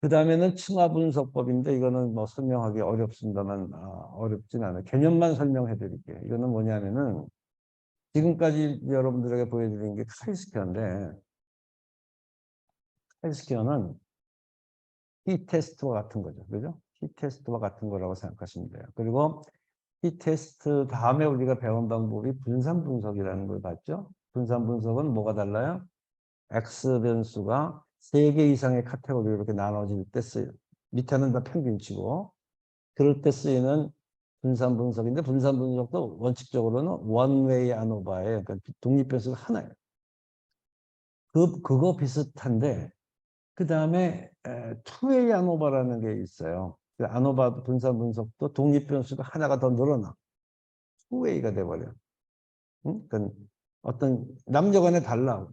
그 다음에는 층화 분석법인데 이거는 뭐 설명하기 어렵습니다만 어렵진 않아요. 개념만 설명해 드릴게요. 이거는 뭐냐면은 지금까지 여러분들에게 보여드린 게 카이스퀘어인데 카이스퀘어는 t-테스트와 같은 거죠. 그죠? t-테스트와 같은 거라고 생각하시면 돼요. 그리고 t-테스트 다음에 우리가 배운 방법이 분산 분석이라는 걸 봤죠? 분산 분석은 뭐가 달라요? X 변수가 3개 이상의 카테고리로 이렇게 나눠질 때 쓰여. 밑에는 다 평균치고 그럴 때 쓰이는 분산 분석인데 분산 분석도 원칙적으로는 원웨이 아노바예요. 그러니까 독립 변수가 하나예요. 그거 비슷한데 그 다음에 투웨이 아노바라는 게 있어요. 그 아노바 분산 분석도 독립 변수가 하나가 더 늘어나. 투웨이가 돼버려. 응? 그러니까 어떤 남녀 간에 달라.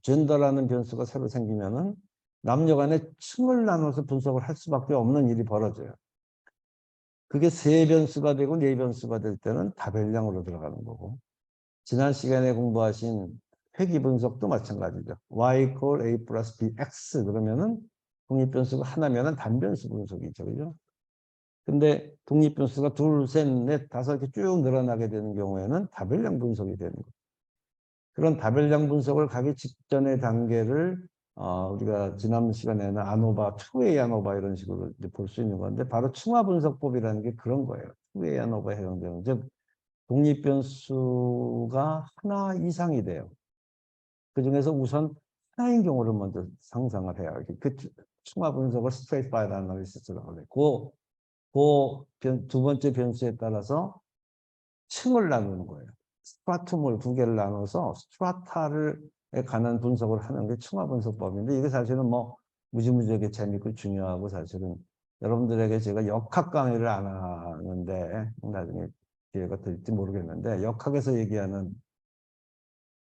젠더라는 변수가 새로 생기면은 남녀 간에 층을 나눠서 분석을 할 수밖에 없는 일이 벌어져요. 그게 3변수가 되고 4변수가 될 때는 다별량으로 들어가는 거고. 지난 시간에 공부하신 회귀 분석도 마찬가지죠. y equal a 플러스 bx 그러면은 독립변수가 하나면은 단변수 분석이죠. 그죠? 근데 독립변수가 둘, 셋, 넷, 다섯 이렇게 쭉 늘어나게 되는 경우에는 다별량 분석이 되는 거예요. 그런 다별량 분석을 가기 직전의 단계를 우리가 지난 시간에는 아노바, 투웨이 아노바 이런 식으로 볼 수 있는 건데 바로 층화 분석법이라는 게 그런 거예요. 투웨이 아노바에 해당되는 즉 독립 변수가 하나 이상이 돼요. 그중에서 우선 하나인 경우를 먼저 상상을 해요. 그 층화 분석을 스트레이트 바이 애널리시스라고 해요. 두 번째 변수에 따라서 층을 나누는 거예요. 스트라툼을 2개를 나눠서 스트라타를 관한 분석을 하는 게 층화 분석법인데 이게 사실은 뭐 무지무지하게 재밌고 중요하고 사실은 여러분들에게 제가 역학 강의를 안 하는데 나중에 기회가 될지 모르겠는데 역학에서 얘기하는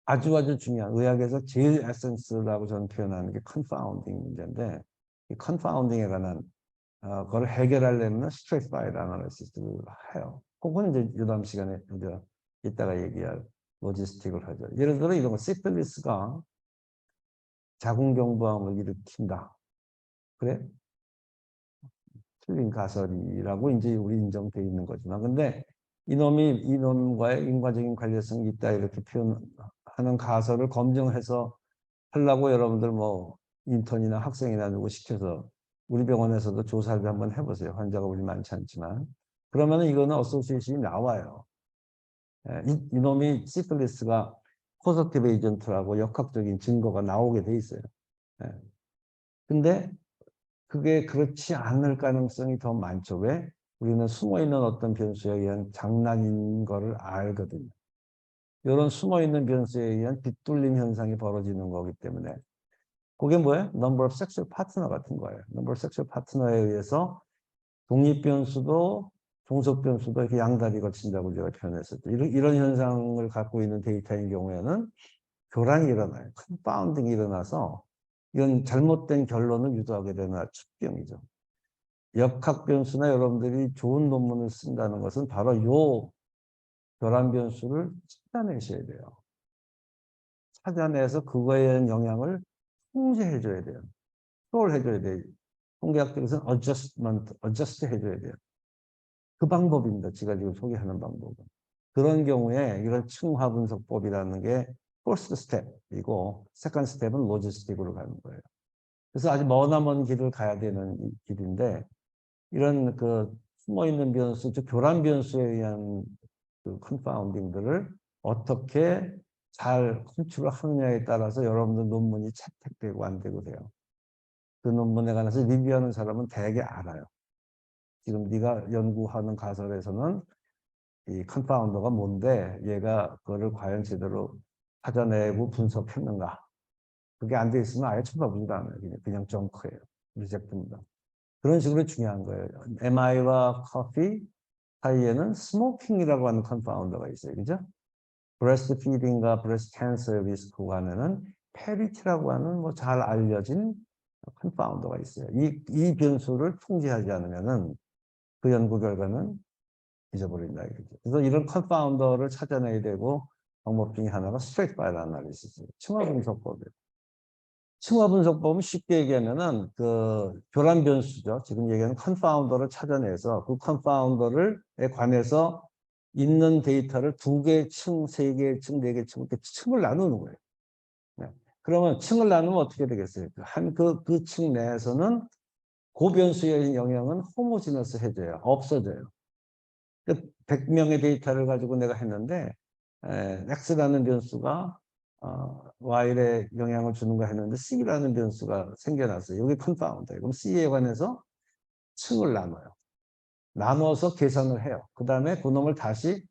아주 중요한 의학에서 제일 에센스라고 저는 표현하는 게 컨파운딩 문제인데 이 컨파운딩에 관한 그걸 해결하려면 스트레이트 바이 애널리시스를 해요. 그건 이제 유담 시간에 이제 이따가 얘기할 로지스틱을 하죠. 예를 들어 이런 거 시필리스가 자궁경부암을 일으킨다. 그래? 틀린 가설이라고 이제 우리 인정돼 있는 거지만 근데 이놈과의 인과적인 관련성이 있다 이렇게 표현하는 가설을 검증해서 하려고 여러분들 뭐 인턴이나 학생이나 누구 시켜서 우리 병원에서도 조사를 한번 해보세요. 환자가 우리 많지 않지만. 그러면 이거는 어소시에이션이 나와요. 이놈이 시필리스가 포서티브 에이전트라고 역학적인 증거가 나오게 돼 있어요. 예. 근데 그게 그렇지 않을 가능성이 더 많죠. 왜? 우리는 숨어있는 어떤 변수에 의한 장난인 거를 알거든요. 이런 숨어있는 변수에 의한 빗뚫림 현상이 벌어지는 거기 때문에 그게 뭐예요? number of sexual partner 같은 거예요. number of sexual partner에 의해서 독립 변수도 종속 변수도 이렇게 양다리 거친다고 제가 표현했었죠. 이런 현상을 갖고 있는 데이터인 경우에는 교란이 일어나요. 컨파운딩이 일어나서 이건 잘못된 결론을 유도하게 되는 축병이죠. 역학 변수나 여러분들이 좋은 논문을 쓴다는 것은 바로 요 교란 변수를 찾아내셔야 돼요. 찾아내서 그거에 대한 영향을 통제해줘야 돼요. 컨트롤 해줘야 돼요. 통계학적에서는 adjust 해줘야 돼요. 그 방법입니다. 제가 지금 소개하는 방법은. 그런 경우에 이런 층화 분석법이라는 게 first step이고 second step은 로지스틱으로 가는 거예요. 그래서 아주 머나먼 길을 가야 되는 길인데 이런 그 숨어있는 변수, 즉 교란 변수에 의한 그 컨파운딩들을 어떻게 잘 컨트롤 하느냐에 따라서 여러분들 논문이 채택되고 안 되고 돼요. 그 논문에 관해서 리뷰하는 사람은 대개 알아요. 지금 네가 연구하는 가설에서는 이 컨파운더가 뭔데 얘가 그거를 과연 제대로 찾아내고 분석했는가. 그게 안 돼 있으면 아예 쳐다보지도 않아요. 그냥 정크예요. 리젝트입니다. 그런 식으로 중요한 거예요. MI와 커피 사이에는 스모킹이라고 하는 컨파운더가 있어요. 그죠? 브레스트 피딩과 브레스트 캔서 리스크 간에는 페리티라고 하는 뭐 잘 알려진 컨파운더가 있어요. 이 변수를 통제하지 않으면은 그 연구 결과는 잊어버린다 이거죠. 그래서 이런 컨파운더를 찾아내야 되고 방법 중에 하나가 스트레이트 바이 애널리시스, 층화 분석법이에요. 층화 분석법은 쉽게 얘기하면은 그 교란 변수죠. 지금 얘기하는 컨파운더를 찾아내서 그 컨파운더에 관해서 있는 데이터를 두 개의 층, 세 개의 층, 네 개의 층, 이렇게 층을 나누는 거예요. 네. 그러면 층을 나누면 어떻게 되겠어요? 그 층 내에서는 그 변수의 영향은 호모지너스 해져요. 없어져요. 100명의 데이터를 가지고 내가 했는데 X라는 변수가 Y에 영향을 주는 거 했는데 C라는 변수가 생겨났어요. 여기 컨파운드예요. 그럼 C에 관해서 층을 나눠요. 나눠서 계산을 해요. 그 다음에 그놈을 다시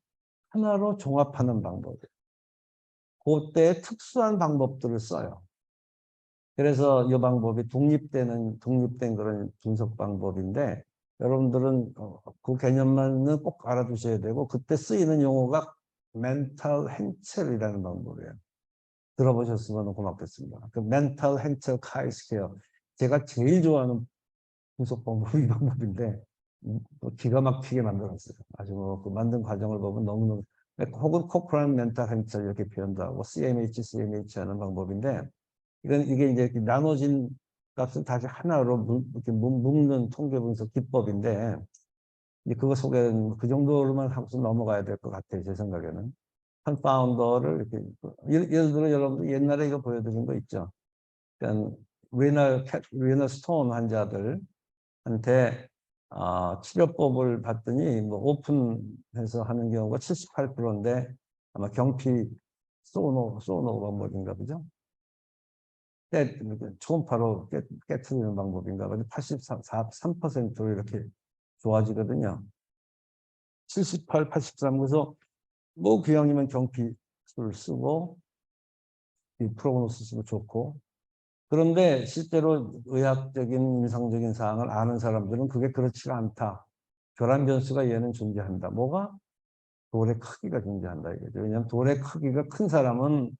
하나로 종합하는 방법이에요. 그때 특수한 방법들을 써요. 그래서 이 방법이 독립된 그런 분석 방법인데 여러분들은 그 개념만은 꼭 알아두셔야 되고 그때 쓰이는 용어가 멘탈 행첼이라는 방법이에요. 들어보셨으면 고맙겠습니다. 그 멘탈 행첼 카이스케어 제가 제일 좋아하는 분석 방법이 이 방법인데 기가 막히게 만들었어요. 아주 그 만든 과정을 보면 너무너무 혹은 코크란 멘탈 행첼 이렇게 표현도 하고 CMH 하는 방법인데 이게 이제 나눠진 값을 다시 하나로 이렇게 묶는 통계 분석 기법인데 이제 그거 소개는 그 정도로만 하고서 넘어가야 될 것 같아요. 제 생각에는. 컨파운더를 이렇게 예를 들어 여러분들 옛날에 이거 보여드린 거 있죠. 그러니까 리널 스톤 환자들한테 치료법을 봤더니 뭐 오픈해서 하는 경우가 78%인데 아마 경피 소노 방법인가 보죠. 초음파로 깨트리는 방법인가 보죠. 83%로 이렇게 좋아지거든요. 78, 83. 그래서 뭐 기왕이면 경피수를 쓰고 이 프로그노시스도 좋고 그런데 실제로 의학적인 임상적인 사항을 아는 사람들은 그게 그렇지가 않다. 교란 변수가 얘는 존재한다. 뭐가? 돌의 크기가 존재한다 이거죠. 왜냐하면 돌의 크기가 큰 사람은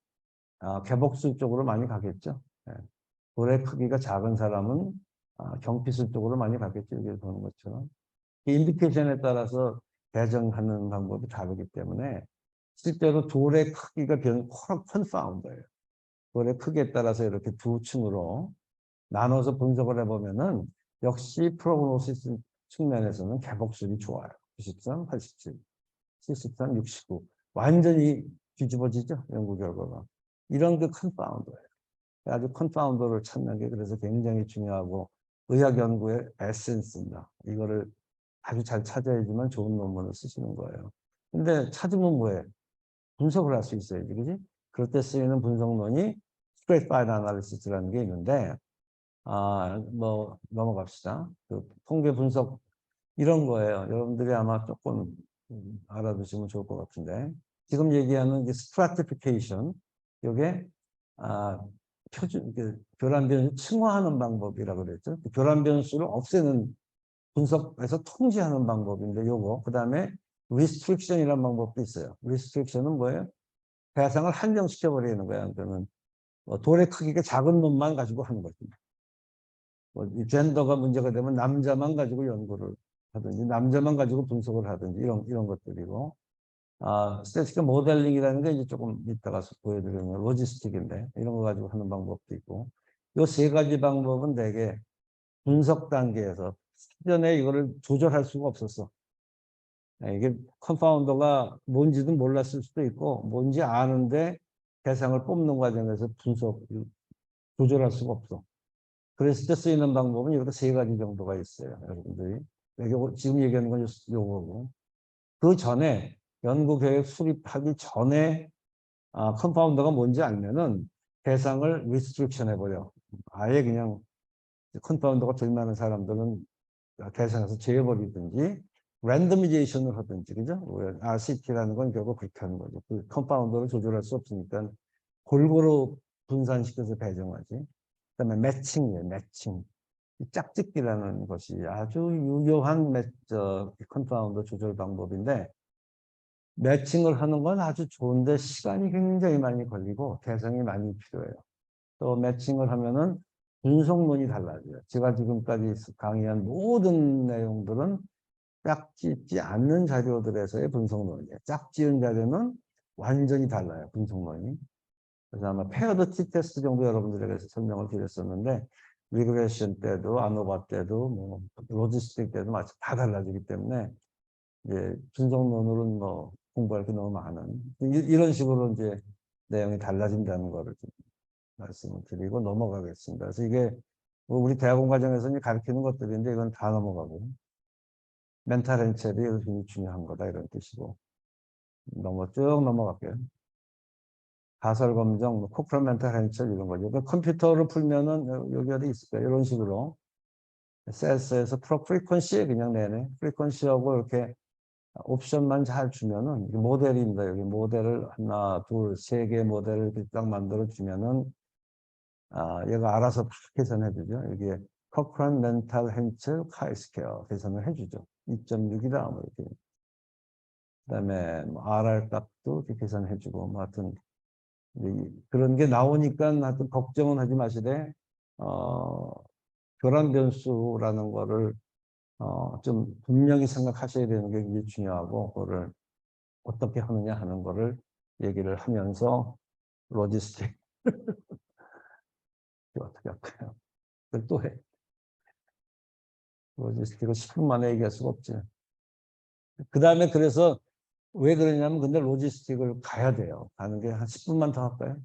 개복수 쪽으로 많이 가겠죠. 예. 돌의 크기가 작은 사람은 경피수 쪽으로 많이 가겠죠. 이렇게 보는 것처럼. 이 인디케이션에 따라서 배정하는 방법이 다르기 때문에 실제로 돌의 크기가 컨파운더예요. 돌의 크기에 따라서 이렇게 두 층으로 나눠서 분석을 해보면은 역시 프로그노시스 측면에서는 개복술이 좋아요. 93, 87, 73, 69. 완전히 뒤집어지죠. 연구 결과가. 이런 게 컨파운더예요. 아주 컨파운더를 찾는 게 그래서 굉장히 중요하고 의학 연구의 에센스입니다. 이거를 아주 잘 찾아야지만 좋은 논문을 쓰시는 거예요. 근데 찾으면 뭐해? 분석을 할 수 있어야지, 그지? 그럴 때 쓰이는 분석론이 스트레이트라인 아날리시스라는 게 있는데, 뭐 넘어갑시다. 그 통계 분석 이런 거예요. 여러분들이 아마 조금 알아두시면 좋을 것 같은데, 지금 얘기하는 이 스트라티피케이션, 이게 표준 교란 변수 층화하는 방법이라고 그랬죠. 교란 변수를 없애는 분석에서 통제하는 방법인데 요거 그다음에 리스트릭션이라는 방법도 있어요. 리스트릭션은 뭐예요? 대상을 한정시켜 버리는 거야. 그러면 돌의 크기가 작은 놈만 가지고 하는 거지. 젠더가 문제가 되면 남자만 가지고 연구를 하든지 남자만 가지고 분석을 하든지 이런 것들이고 스태티스틱 모델링이라는 게 이제 조금 이따가 보여드리는 로지스틱인데 이런 거 가지고 하는 방법도 있고 요 세 가지 방법은 대개 분석 단계에서 사전에 이거를 조절할 수가 없었어. 이게 컨파운더가 뭔지도 몰랐을 수도 있고 뭔지 아는데 대상을 뽑는 과정에서 조절할 수가 없어. 그랬을 때 쓰이는 방법은 이렇게 세 가지 정도가 있어요. 여러분들이. 지금 얘기하는 건 요거고. 그 전에 연구 계획 수립하기 전에 컨파운더가 뭔지 알면은 대상을 리스트릭션 해버려. 아예 그냥 컨파운더가 될 만한 사람들은 대상에서 제어버리든지 랜더미제이션을 하든지 그죠? RCT라는 건 결국 그렇게 하는 거죠. 그 컨파운더를 조절할 수 없으니까 골고루 분산시켜서 배정하지. 그다음에 매칭이에요. 매칭. 짝짓기라는 것이 아주 유효한 컨파운더 조절 방법인데 매칭을 하는 건 아주 좋은데 시간이 굉장히 많이 걸리고 대상이 많이 필요해요. 또 매칭을 하면은 분석론이 달라져요. 제가 지금까지 강의한 모든 내용들은 짝짓지 않는 자료들에서의 분석론이에요. 짝지은 자료는 완전히 달라요. 분석론이. 그래서 아마 페어드 티 테스트 정도 여러분들에게 설명을 드렸었는데 리그레션 때도 아노바 때도 뭐 로지스틱 때도 마치 다 달라지기 때문에 이제 분석론으로는 뭐 공부할 게 너무 많은 이런 식으로 이제 내용이 달라진다는 거를 좀 말씀을 드리고 넘어가겠습니다. 그래서 이게 뭐 우리 대학원 과정에서 가르치는 것들인데 이건 다 넘어가고 멘탈 헨첼이 굉장히 중요한 거다 이런 뜻이고 쭉 넘어갈게요. 가설 검정, 코크란 멘탈 헨첼 이런 거죠. 그러니까 컴퓨터를 풀면은 여기 어디 있을 거예요. 이런 식으로 셀스에서 프리퀀시에 그냥 내네. 프리퀀시하고 이렇게 옵션만 잘 주면은 모델입니다. 여기 모델을 하나, 둘, 세 개 모델을 딱 만들어 주면은 얘가 알아서 다 계산해 주죠. 여기에 커크란 멘탈 헨첼 카이스케어 계산을 해주죠. 2.6이다 뭐 이렇게. 그다음에 뭐 RR 값도 이렇게 계산해 주고 뭐 하여튼 그런 게 나오니까 하여튼 걱정은 하지 마시되 교란 변수라는 거를 좀 분명히 생각하셔야 되는 게 굉장히 중요하고 그거를 어떻게 하느냐 하는 거를 얘기를 하면서 로지스틱 어떻게 할까요? 그걸 또 해. 로지스틱을 10분 만에 얘기할 수가 없지. 그 다음에 그래서 왜 그러냐면 근데 로지스틱을 가야 돼요. 가는 게 한 10분만 더 할까요?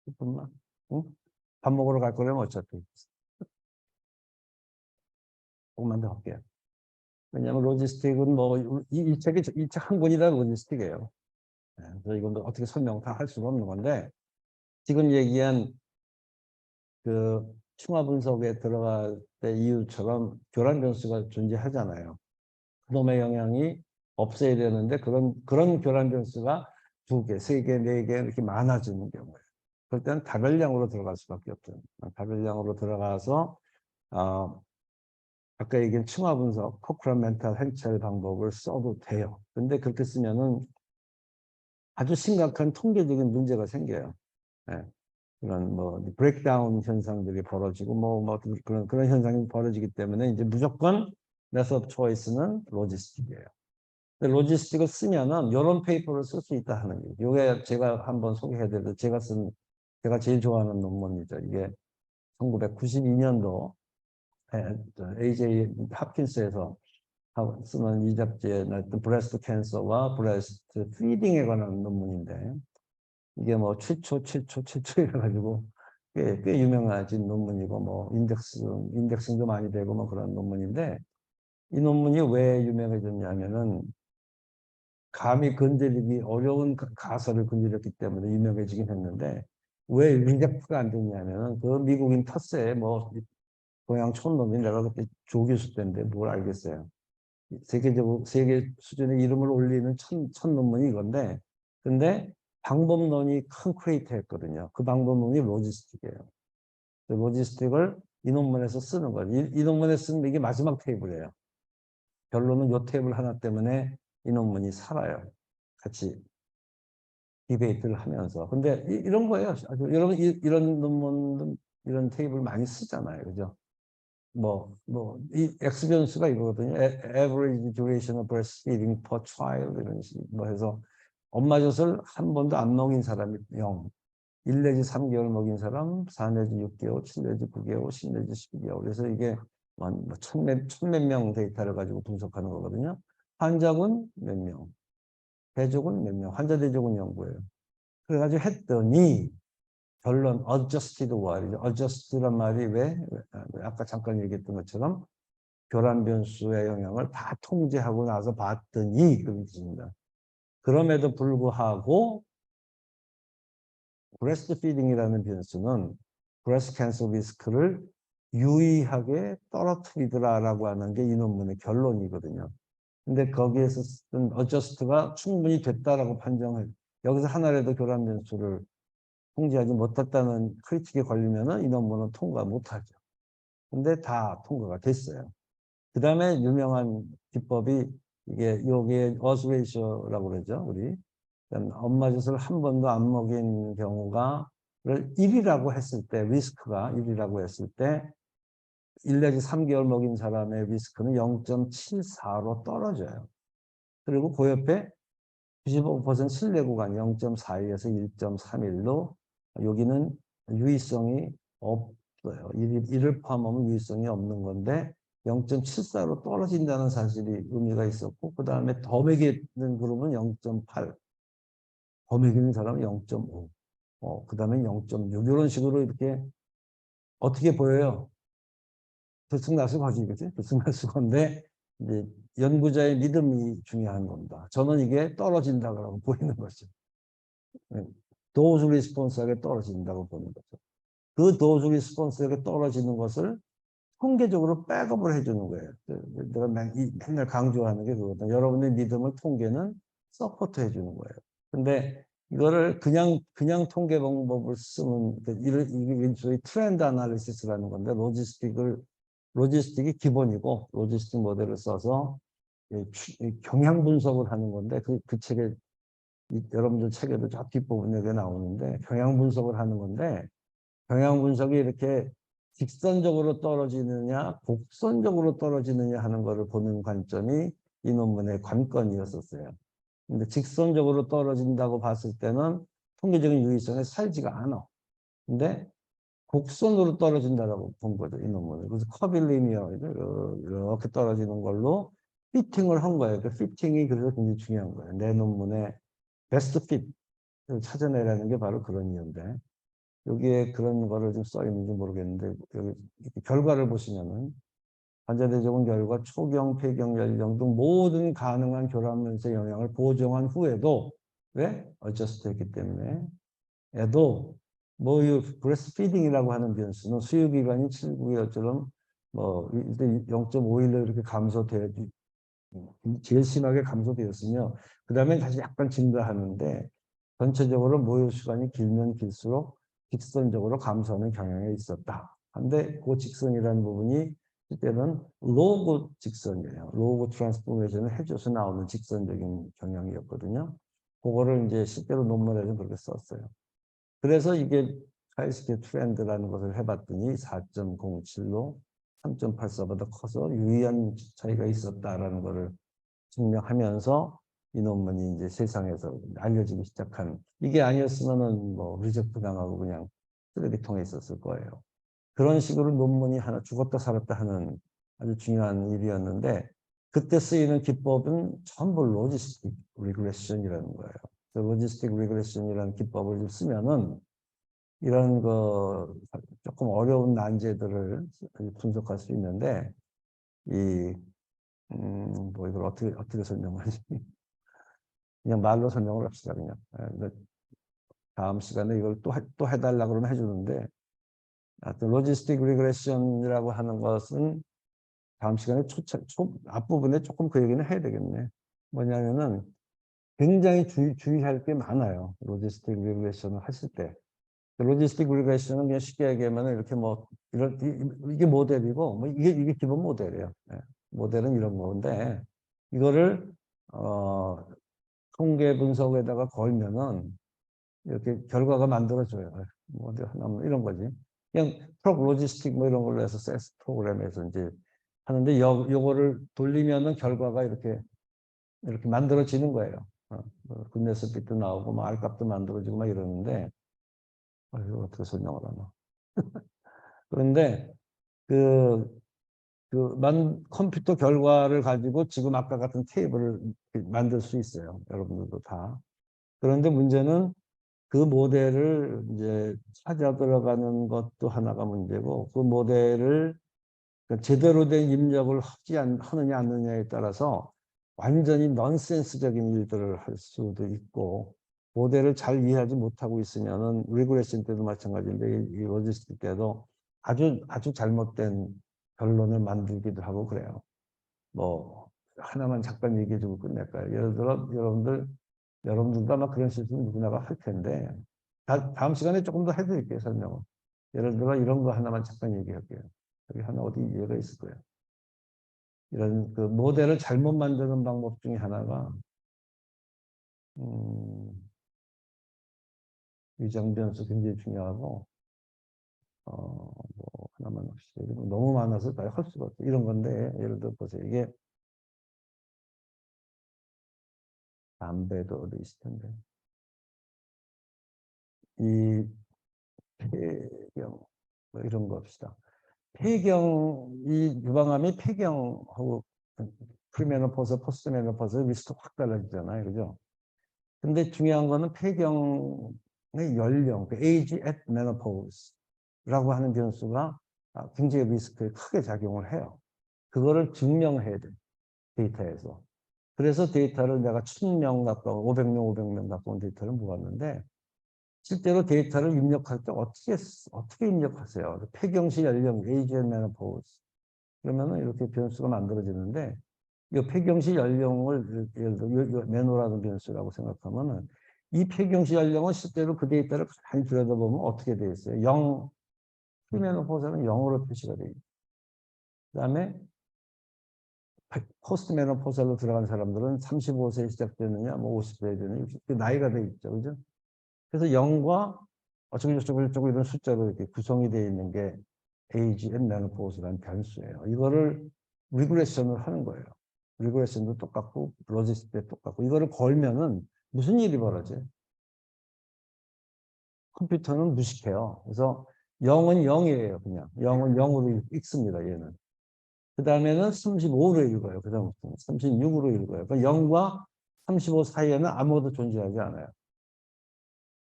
10분만? 응? 밥 먹으러 갈 거라면 어차피. 조금만 더 할게요. 왜냐하면 로지스틱은 뭐 이 책이 이 책 한 권이라 로지스틱이에요. 네, 그래서 이건 어떻게 설명 다 할 수가 없는 건데 지금 얘기한 그 층화 분석에 들어갈 때 이유처럼 교란 변수가 존재하잖아요. 그놈의 영향이 없어야 되는데 그런 교란 변수가 2개, 3개, 4개 이렇게 많아지는 경우에 그럴 때는 다별량으로 들어갈 수밖에 없죠. 다별량으로 들어가서 아까 얘기한 층화 분석, 코크란 멘탈 헨첼 방법을 써도 돼요. 근데 그렇게 쓰면은 아주 심각한 통계적인 문제가 생겨요. 네. 그런 뭐 브레이크다운 현상들이 벌어지고 뭐 그런 현상이 벌어지기 때문에 이제 무조건 메서드 초이스는 로지스틱이에요. 근데 로지스틱을 쓰면은 이런 페이퍼를 쓸 수 있다 하는 거예요. 이게 제가 한번 소개해드려도 제가 제일 좋아하는 논문이죠. 이게 1992년도 AJ 합킨스에서 쓰는 이 잡지에 나왔던 브레스트 캔서와 브레스트 피딩에 관한 논문인데 이게 뭐 최초 이래가지고 꽤 유명해진 논문이고 뭐 인덱싱도 많이 되고 뭐 그런 논문인데 이 논문이 왜 유명해졌냐면은 감히 건드리기 어려운 가설을 건드렸기 때문에 유명해지긴 했는데 왜 리젝트가 안 됐냐면은 그 미국인 텃세 뭐 동양 촌놈이 내가 그때 조교수 때인데 뭘 알겠어요. 세계 수준의 이름을 올리는 첫 논문이 이건데 근데 방법론이 큰 크리에이터 했거든요. 그 방법론이 로지스틱이에요. 그 로지스틱을 이 논문에서 쓰는 거예요. 이 논문에 쓰는 이게 마지막 테이블이에요. 결론은 이 테이블 하나 때문에 이 논문이 살아요. 같이 디베이트를 하면서. 근데 이런 거예요. 여러분 이런 논문 이런 테이블 많이 쓰잖아요. 그죠? 이 X 변수가 이거거든요. Average duration of breastfeeding per child 이런 식 뭐 해서 엄마 젖을 한 번도 안 먹인 사람이 0, 1 내지 3개월 먹인 사람 4 내지 6개월, 7 내지 9개월, 10 내지 12개월. 그래서 이게 천몇 명 데이터를 가지고 분석하는 거거든요. 환자군 몇 명, 대족은 몇 명, 환자 대족은 연구예요. 그래가지고 했더니 결론 adjusted Y이죠. adjusted란 말이 왜 아까 잠깐 얘기했던 것처럼 교란 변수의 영향을 다 통제하고 나서 봤더니 그런 뜻입니다. 그럼에도 불구하고 브레스트 피딩이라는 변수는 브레스트 캔서 리스크를 유의하게 떨어뜨리더라라고 하는 게 이 논문의 결론이거든요. 근데 거기에서 쓴 어저스트가 충분히 됐다라고 판정을 여기서 하나라도 교란 변수를 통제하지 못했다는 크리틱에 걸리면은 이 논문은 통과 못하죠. 근데 다 통과가 됐어요. 그 다음에 유명한 기법이 이게 요게 어스레이쇼라고 그러죠. 우리 엄마 젖을 한 번도 안 먹인 경우가 1이라고 했을 때 리스크가 1이라고 했을 때 1 내지 3개월 먹인 사람의 리스크는 0.74로 떨어져요. 그리고 그 옆에 95% 신뢰 구간 0.42에서 1.31로 여기는 유의성이 없어요. 이를 포함하면 유의성이 없는 건데 0.74로 떨어진다는 사실이 의미가 있었고 그 다음에 더 매기는 그룹은 0.8, 더 매기는 사람은 0.5, 그 다음에 0.6 이런 식으로 이렇게 어떻게 보여요? 들쑥날쑥하지, 그치? 들쑥날쑥한데 이제 연구자의 믿음이 중요한 겁니다. 저는 이게 떨어진다고 보이는 거죠. 도즈 리스폰스하게 떨어진다고 보는 거죠. 그 도즈 리스폰스하게 떨어지는 것을 통계적으로 백업을 해주는 거예요. 내가 맨날 강조하는 게 그거다. 여러분의 믿음을 통계는 서포트 해주는 거예요. 근데 이거를 그냥 통계 방법을 쓰면, 이게 저희 트렌드 아날리시스라는 건데, 로지스틱이 기본이고, 로지스틱 모델을 써서 경향 분석을 하는 건데, 그 책에, 여러분들 책에도 저 뒷부분에 나오는데, 경향 분석을 하는 건데, 경향 분석이 이렇게 직선적으로 떨어지느냐, 곡선적으로 떨어지느냐 하는 것을 보는 관점이 이 논문의 관건이었었어요. 근데 직선적으로 떨어진다고 봤을 때는 통계적인 유의성에 살지가 않아. 근데 곡선으로 떨어진다고 본 거죠, 이 논문을. 그래서 커빌리니어 이렇게 떨어지는 걸로 피팅을 한 거예요. 그 피팅이 그래서 굉장히 중요한 거예요. 내 논문의 베스트 핏을 찾아내라는 게 바로 그런 이유인데. 여기에 그런 거를 좀 써 있는지 모르겠는데 여기 결과를 보시면은 환자대조군 결과 초경, 폐경, 연령 등 모든 가능한 교란면세 영향을 보정한 후에도 왜? 어저스트 했기 때문에 에도 이 브레스트 피딩이라고 하는 변수는 수유기간이 7, 9개월처럼 일단 0.5일로 이렇게 감소돼 제일 심하게 감소되었으며 그 다음에 다시 약간 증가하는데 전체적으로 모유 시간이 길면 길수록 직선적으로 감소하는 경향이 있었다. 근데 그 직선이라는 부분이 실제는 로그 직선이에요. 로그 트랜스포메이션을 해줘서 나오는 직선적인 경향이었거든요. 그거를 이제 실제로 논문에서 그렇게 썼어요. 그래서 이게 카이스케 트렌드라는 것을 해봤더니 4.07로 3.84보다 커서 유의한 차이가 있었다라는 것을 증명하면서 이 논문이 이제 세상에서 알려지기 시작한 이게 아니었으면은 리젝트 당하고 그냥 쓰레기통에 있었을 거예요. 그런 식으로 논문이 하나 죽었다 살았다 하는 아주 중요한 일이었는데 그때 쓰이는 기법은 전부 로지스틱 리그레션이라는 거예요. 로지스틱 리그레션이라는 기법을 쓰면은 이런 거 조금 어려운 난제들을 분석할 수 있는데 이걸 어떻게 설명하지? 그냥 말로 설명을 합시다, 그냥. 다음 시간에 이걸 또 해달라 그러면 해주는데, 하여튼, 로지스틱 리그레션이라고 하는 것은 다음 시간에 앞부분에 조금 그 얘기는 해야 되겠네. 뭐냐면은, 굉장히 주의할 게 많아요. 로지스틱 리그레션을 하실 때. 로지스틱 리그레션은 그냥 쉽게 얘기하면 이렇게 이게 모델이고, 이게 기본 모델이에요. 네. 모델은 이런 건데, 이거를, 통계 분석에다가 걸면은 이렇게 결과가 만들어져요. 어디 하나 이런 거지. 그냥 프로 로지스틱 이런 걸로 해서 세스 프로그램에서 이제 하는데 요거를 돌리면은 결과가 이렇게 만들어지는 거예요. 굿네스 빛도 나오고 알값도 만들어지고 이러는데 이거 어떻게 설명을 하나. 그런데 그 컴퓨터 결과를 가지고 지금 아까 같은 테이블을 만들 수 있어요. 여러분들도 다. 그런데 문제는 그 모델을 이제 찾아 들어가는 것도 하나가 문제고 그 모델을 제대로 된 입력을 하느냐 안 하느냐에 따라서 완전히 넌센스적인 일들을 할 수도 있고 모델을 잘 이해하지 못하고 있으면은 리그레션 때도 마찬가지인데 이 로지스틱 때도 아주 잘못된 결론을 만들기도 하고 그래요. 하나만 잠깐 얘기해주고 끝낼까요? 예를 들어 여러분들도 아마 그런 실수는 누구나가 할 텐데 다음 시간에 조금 더 해드릴게요, 설명을. 예를 들어 이런 거 하나만 잠깐 얘기할게요. 여기 하나 어디 예가 있을 거예요. 이런 그 모델을 잘못 만드는 방법 중에 하나가 위장 변수 굉장히 중요하고 하나만 합시다. 너무 많아서 다 할 수가 없어요. 이런 건데 예를 들어 보세요. 이게 담배도 어디 있을 텐데 폐경, 뭐 이런 거 합시다. 이 유방암이 폐경하고 프리메노포즈, 포스트메노포즈 리스크 확 달라지잖아요. 그죠? 근데 중요한 거는 폐경의 연령, 그 age at menopause라고 하는 변수가 굉장히 리스크에 크게 작용을 해요. 그거를 증명해야 돼, 데이터에서. 그래서 데이터를 내가 1000명 가까운, 500명 가까운 데이터를 모았는데, 실제로 데이터를 입력할 때 어떻게 입력하세요? 폐경시 연령, age at menopause. 그러면은 이렇게 변수가 만들어지는데, 이 폐경시 연령을 예를 들어 메노라는 변수라고 생각하면은 이 폐경시 연령은 실제로 그 데이터를 많이 들여다보면 어떻게 돼 있어요? 0, 프리메노포즈는 0으로 표시가 돼 있고, 그다음에 포스트 메노포즈로 들어간 사람들은 35세에 시작되느냐, 뭐 50세에 되느냐, 나이가 돼 있죠, 그죠? 그래서 0과 어쩌고저쩌고 이런 숫자로 이렇게 구성이 되어 있는 게 age and menopause라는 변수예요. 이거를 리그레션을 하는 거예요. 리그레션도 똑같고 로지스틱도 똑같고 이거를 걸면은 무슨 일이 벌어져요? 컴퓨터는 무식해요. 그래서 0은 0이에요. 그냥 0은 0으로 읽습니다. 얘는. 그 다음에는 35로 읽어요. 그 다음부터는 36으로 읽어요. 그러니까 0과 35 사이에는 아무것도 존재하지 않아요.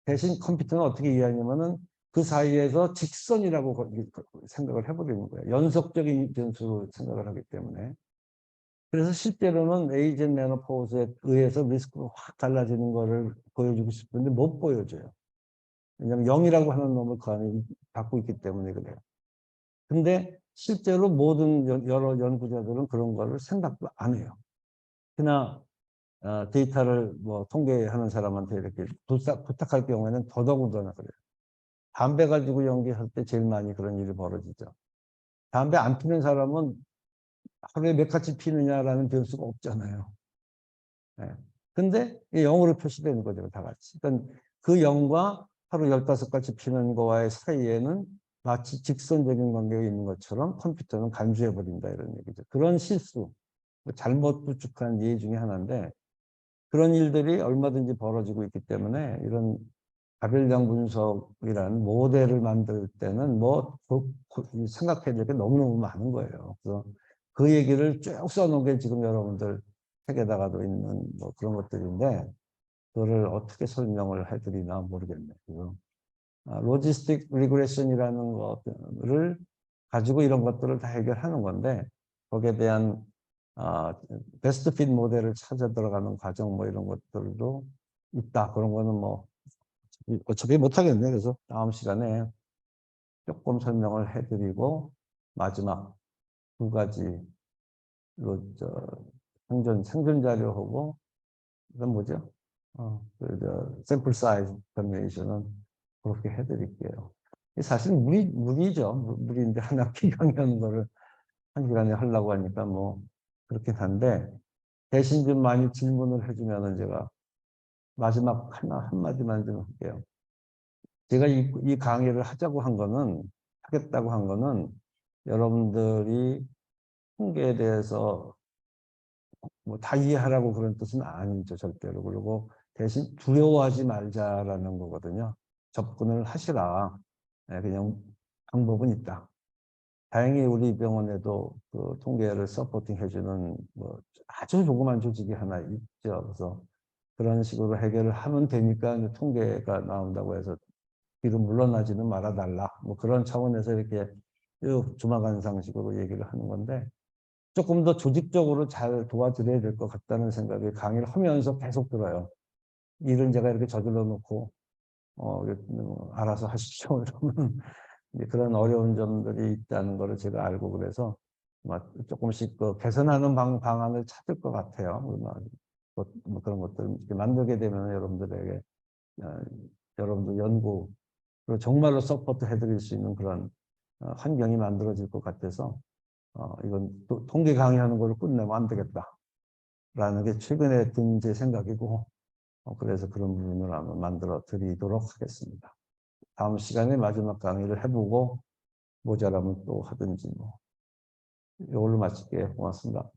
대신 컴퓨터는 어떻게 이해하냐면은 그 사이에서 직선이라고 생각을 해버리는 거예요. 연속적인 변수로 생각을 하기 때문에. 그래서 실제로는 에이젠 메노포즈에 의해서 리스크가 확 달라지는 거를 보여주고 싶은데 못 보여줘요. 왜냐하면 0이라고 하는 놈을 그 안에 갖고 있기 때문에 그래요. 근데 실제로 모든 여러 연구자들은 그런 거를 생각도 안 해요. 그러나 데이터를 뭐 통계하는 사람한테 이렇게 부탁할 경우에는 더더군다나 그래요. 담배 가지고 연기할 때 제일 많이 그런 일이 벌어지죠. 담배 안 피는 사람은 하루에 몇 가지 피느냐라는 변수가 없잖아요. 네. 근데 0으로 표시되는 거죠, 다 같이. 그러니까 그 0과 하루 15가지 피는 거와의 사이에는 마치 직선적인 관계가 있는 것처럼 컴퓨터는 간주해버린다, 이런 얘기죠. 그런 실수, 잘못 구축한 예의 중에 하나인데, 그런 일들이 얼마든지 벌어지고 있기 때문에 이런 가별량 분석이라는 모델을 만들 때는 뭐 생각해야 될 게 너무너무 많은 거예요. 그래서 그 얘기를 쭉 써놓은 게 지금 여러분들 책에다가도 있는 뭐 그런 것들인데 그거를 어떻게 설명을 해드리나 모르겠네요. 로지스틱 리그레션이라는 것을 가지고 이런 것들을 다 해결하는 건데 거기에 대한 베스트 핏 모델을 찾아 들어가는 과정 뭐 이런 것들도 있다. 그런 거는 뭐 어차피 못하겠네. 그래서 다음 시간에 조금 설명을 해드리고 마지막 두 가지로 생존 자료하고 이건 뭐죠? 샘플 사이즈 컨베이션은 그렇게 해드릴게요. 사실 무리죠. 무리인데 한 학기 강의하는 거를 한 시간에 하려고 하니까 뭐 그렇긴 한데 대신 좀 많이 질문을 해주면은 제가 마지막 한마디만 좀 할게요. 제가 이 강의를 하겠다고 한 거는 여러분들이 통계에 대해서 뭐 다 이해하라고 그런 뜻은 아니죠, 절대로. 그리고 대신 두려워하지 말자라는 거거든요. 접근을 하시라. 네, 그냥 방법은 있다. 다행히 우리 병원에도 그 통계를 서포팅 해주는 뭐 아주 조그만 조직이 하나 있죠. 그래서 그런 식으로 해결을 하면 되니까 통계가 나온다고 해서 뒤로 물러나지는 말아달라. 뭐 그런 차원에서 이렇게 조마간 상식으로 얘기를 하는 건데 조금 더 조직적으로 잘 도와드려야 될 것 같다는 생각이 강의를 하면서 계속 들어요. 일은 제가 이렇게 저질러 놓고 알아서 하십시오 이러면 그런 어려운 점들이 있다는 것을 제가 알고 그래서 조금씩 그 개선하는 방안을 찾을 것 같아요. 뭐 그런 것들 만들게 되면 여러분들에게 여러분들 연구 그리고 정말로 서포트 해드릴 수 있는 그런 환경이 만들어질 것 같아서 이건 또 통계 강의하는 걸로 끝내면 안 되겠다라는 게 최근에 든 제 생각이고 그래서 그런 부분을 한번 만들어 드리도록 하겠습니다. 다음 시간에 마지막 강의를 해보고 모자라면 또 하든지 뭐 이걸로 마칠게요. 고맙습니다.